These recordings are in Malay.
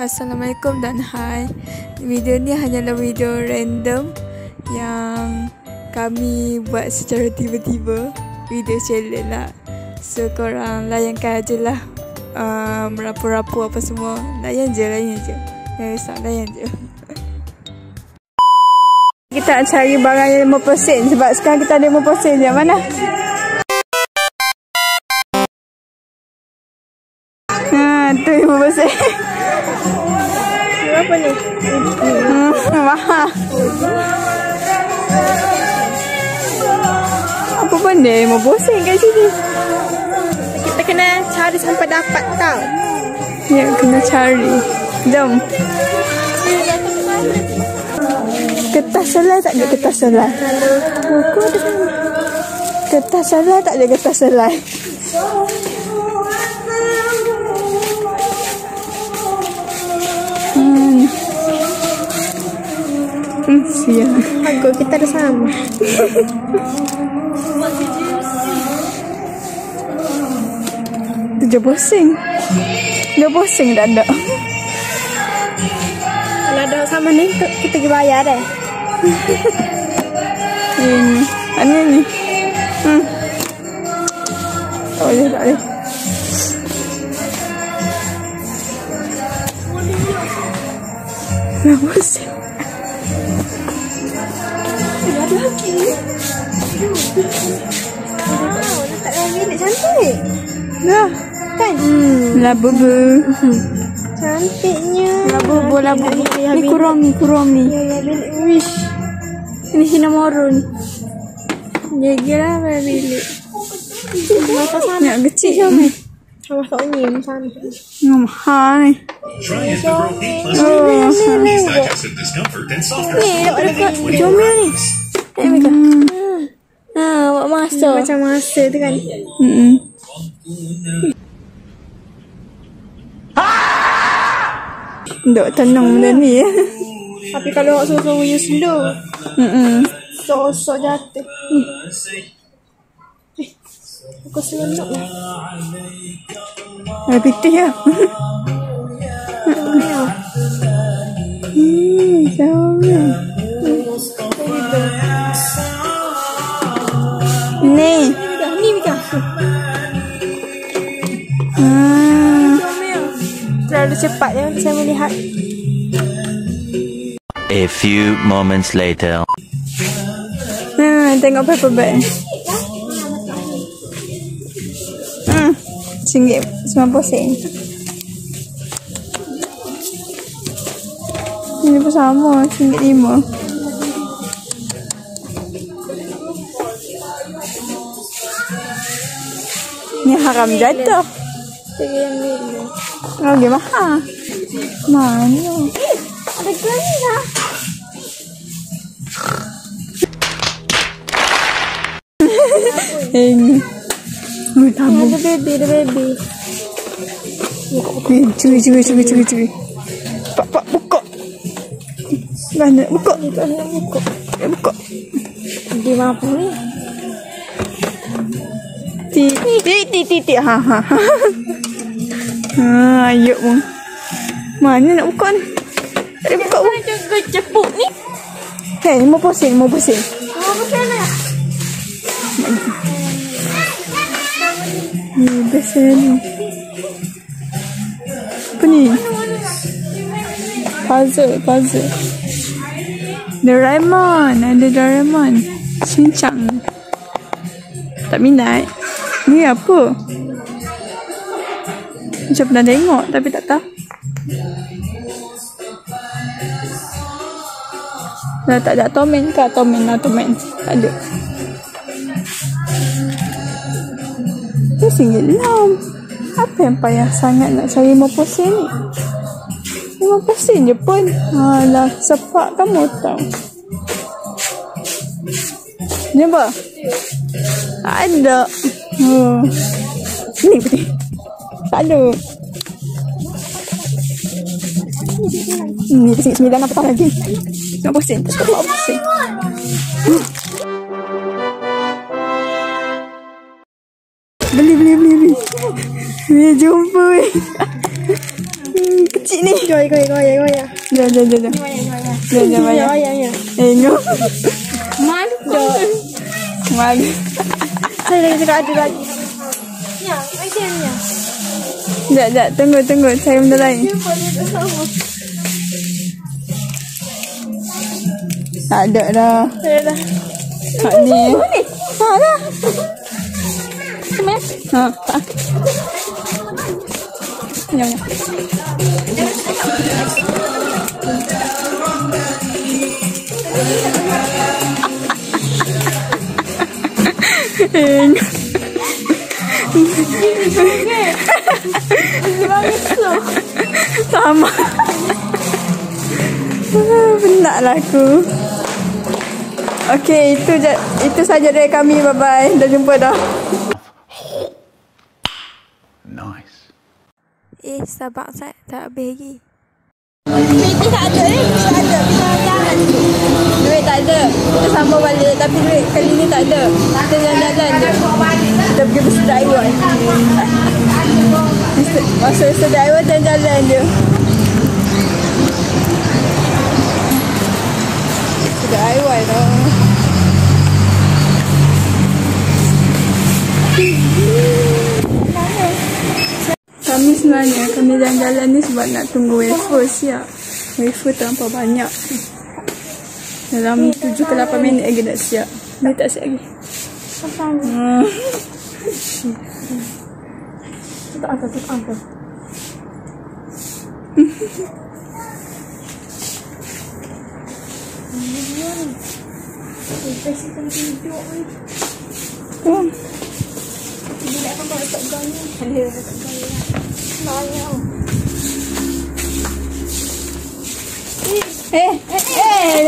Assalamualaikum dan hai. Video ni hanyalah video random yang kami buat secara tiba-tiba. Video challenge lah. So korang layankan je lah, merapu-rapu apa semua. Layan je. Jangan risau, layan je. Kita nak cari barang yang 5% sebab sekarang kita ada 5% je. Mana? Tu 5%. Berapa ni? Mahal. Apa benda 5% kat sini? Kita kena cari sampai dapat tau. Ya, kena cari. Jom. Kertas selai tak ada kertas selai? Buku ada sana. Kertas selai tak ada kertas selai? Siap. Harga kita ada sama. Tujuh pusing. 2 dah ada. Kalau ada sama ni kita pergi bayar deh. Ini. Ani ni. Tak boleh. 2 Lagi. Letak dalam bilik cantik. Dah. Kan? Labu-bu. Cantiknya. Labu-bu. Ni kurang ni. Ya, bilik wish. Ini Hinamoro ni. Dia kira apa bilik? Masa sana. Nak kecil je ni. Sama Sonyim sana. Mahal ni. Try Ibuprofen Plus digestive discomfort and softer dekat Jomel ni. Mika. Buat masa. Macam masa tu kan. Duk tenang benda ni. Tapi kalau awak suruh you slow. So jatuh. Aku seronok lah. Ada putih lah. Jomel. Ni Mika. Terlalu cepat ya saya melihat. A few moments later. Tengok paper bag. RM90. Ini pun sama, RM5. Ni haram jatuh. Lagi mahal. Mana? Ada gelas lah. Ini. Tamu. Ada baby. Curi. Pak buka. Mana? Buka. Buka. Di mana ni? Titik. Ha. Ayo mu. Mana nak buka ni? Tak buka. Jaga cepuk ni. Hei, 5%. Apa sana? Ni biasa ni. Apa ni? Puzzle. Doraemon. Ada Doraemon. Shinchan. Tak minat. Ni apa? Macam pernah tengok tapi tak tahu. Dah tak ada Tomen ke? Tomen. Tak ada. Ni RM9. Apa yang payah sangat nak cari 5% ni? 5% je pun. Alah, sepak kamu tahu. Ni apa? Ada. Ni putih. Tak ada. Ni RM9 apa lagi? 5%. Tak tahu 5%. Beli. Jumpa. Kecil ni. Goyang. Jom. Jom banyak. Goyang. Tengok. Malu. Malu. Saya lagi lagi. Ya, macamnya. Sekejap. Tunggu. Saya benda lain. Tak ada dah. Dah. Hak ni. Ha dah. Kemas. Ha. Nyam. Sama. Penatlah aku. Okey, itu saja dari kami. Bye-bye. Dah jumpa dah. Nice. Starbucks tak habis lagi. Duit tak ada ni. Tak ada. Kita jalan. Duit tak ada. Kita sambung balik. Tapi duit kali ni tak ada. Kita jalan-jalan je. Kita pergi Mr. Iwan. Masuk Mr. Iwan dan jalan je. Mr. Iwan lah. Kami sebenarnya jalan-jalan ni sebab nak tunggu wafer siap. Wafer terlampau banyak. Dalam 7 ke 8 minit lagi nak siap. Ni tak siap lagi. Tak apa.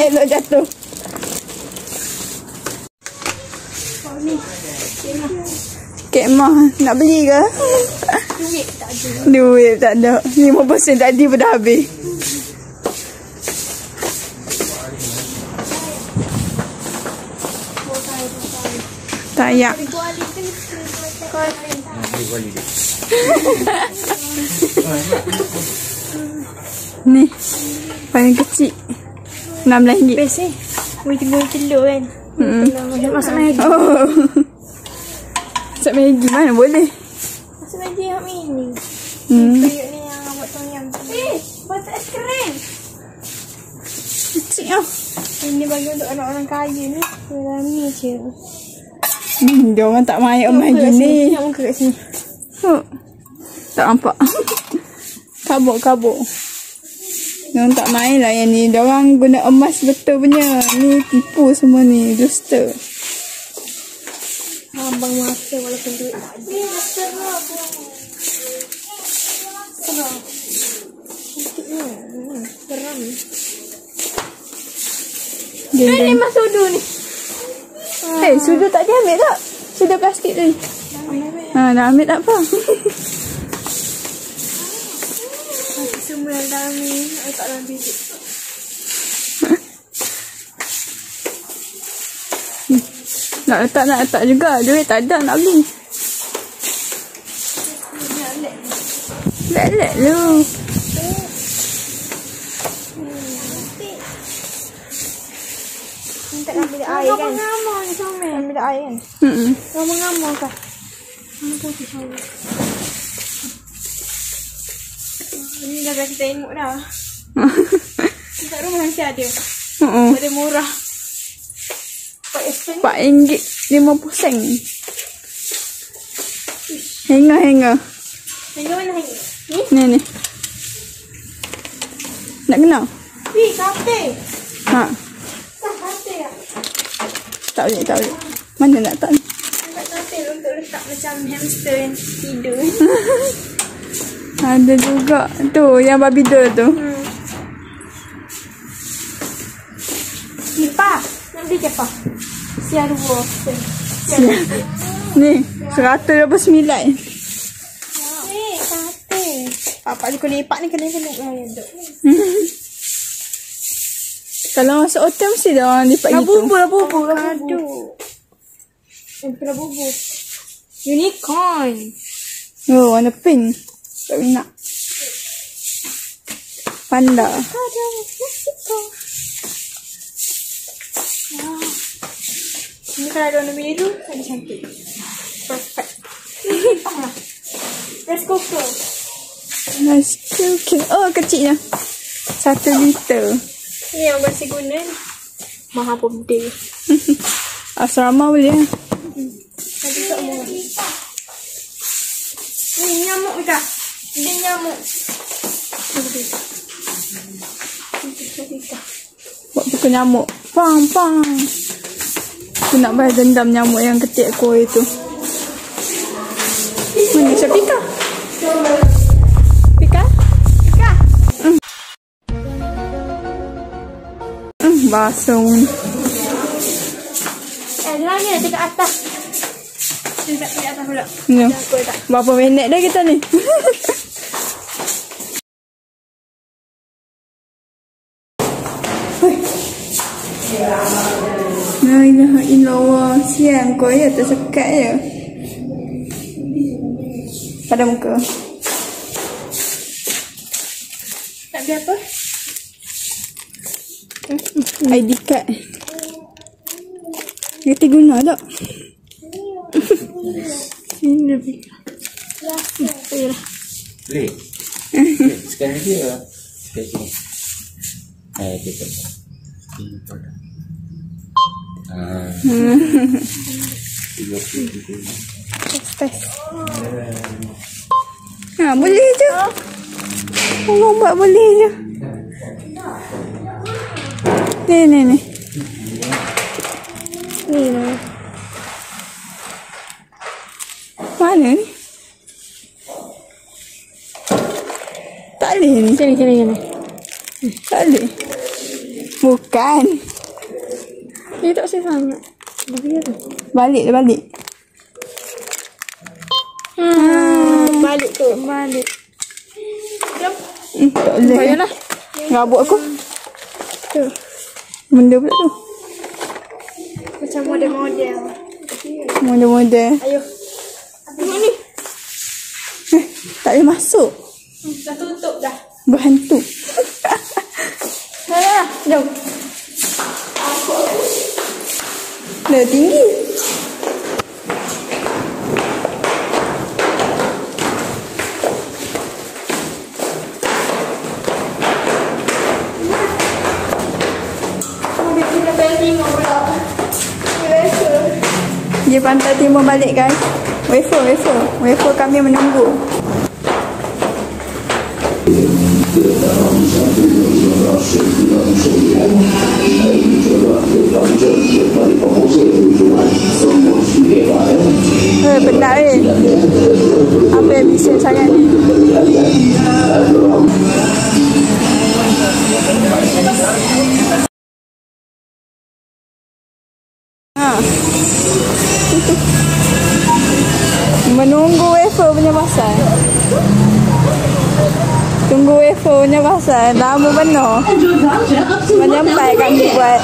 Elok jatuh. Kemah nak beli ke? Duit tak ada. 50% tadi pun dah habis. Tayak. Ni paling kecil RM16. Best eh. Boleh telur kan. Masak Maggi. Oh. Masak Maggi mana boleh. Masak Maggi yang ini. Hmm. Periuk ni yang buat tom yum. Buat es krim. Kecil lah. Ini bagi untuk orang-orang kaya ni. Dalam ni je. Dia orang tak main Maggi ni. Tengok muka kat sini. Tak nampak. Kabuk. Dia orang tak main lah yang ni. Dia orang guna emas betul punya. Ni tipu semua ni. Dusta. Abang masa walaupun duit tak ada. Ni masa lah. Serah. Cantiknya. Seram. Ni mas sudu ni. Sudu tak diambil tak? Sudu plastik tu. Dah ambil tak apa. Semua yang dalam ni letak dalam biji. Nak letak juga. Duit tak ada nak beli. Lek lu. Minta ambil air kan? Ngama ni sama. Ambil air kan? Ngama kan? Ini dah kita tengok dah. Dekat rumah masih ada. Ada murah. RM4.50. Hanger. Hanger mana hanger? Ni. Nak kenal? Kafe. Ha. Kafe lah. Tak boleh. Mana nak tak ni? Dekat kafe untuk letak macam hamster yang tidur. Ada juga. Tu, yang babi doll tu. Kipas. Nak beli kipas? Siar 2. Ni, 129. Kafe. Papa dia kena lipat ni kena duduk. Kalau masuk hotel mesti dia orang lipat gitu. Labubu. Aduh. Yang labubu. Unicorn. Oh, warna pink. Tak nak. Panda. Ada Mexico. Wow. Ini kalau ada warna biru, ada cantik. Perfect. Rice cooker. Rice cooker. Oh, kecilnya. 1 liter. Ini yang masih guna ni. Maha pemde. Asrama boleh. Nanti tak mau. Ni nyamuk Mika. Ini nyamuk. Buat pukul nyamuk. Pang, pang. Aku nak bayar dendam nyamuk yang ketik aku itu. Mana Syafika? Pika? Mika. Basuh. Lah ni ada kat atas. Dia tak pergi atas pula. Ya. Aku tak. Berapa minit dah kita ni? La ilaha illallah. Siang kau ya tersekat ya. Pada muka. Tak beli apa? ID card. Ngerti guna tak? Sini lebih. Ya. Boleh. Sekarang dia sketching. Kita. Test. Ha, boleh je. Allah buat boleh je. Ni. Ni lah. Mana ni? Tak boleh ni. Sini. Tak boleh. Bukan. Dia tak usah sangat. Bagi tu. Balik. Balik tu. Jom. Tak boleh. Payahlah. Rabuk aku. Tu. Benda pula tu. Macam model-model. Model-model. Ayo. Tengok ni. Tak boleh masuk. Dah tutup dah. Berhantu. Dah. Jom. Dah tinggi. Kita painting pula. Dia pantai timur balik guys. Wafer kami menunggu. Benar apa yang bising sangat ni. Menunggu wafer punya pasal. Tunggu wafer punya pasal. Lama benar. Menyampai kami buat.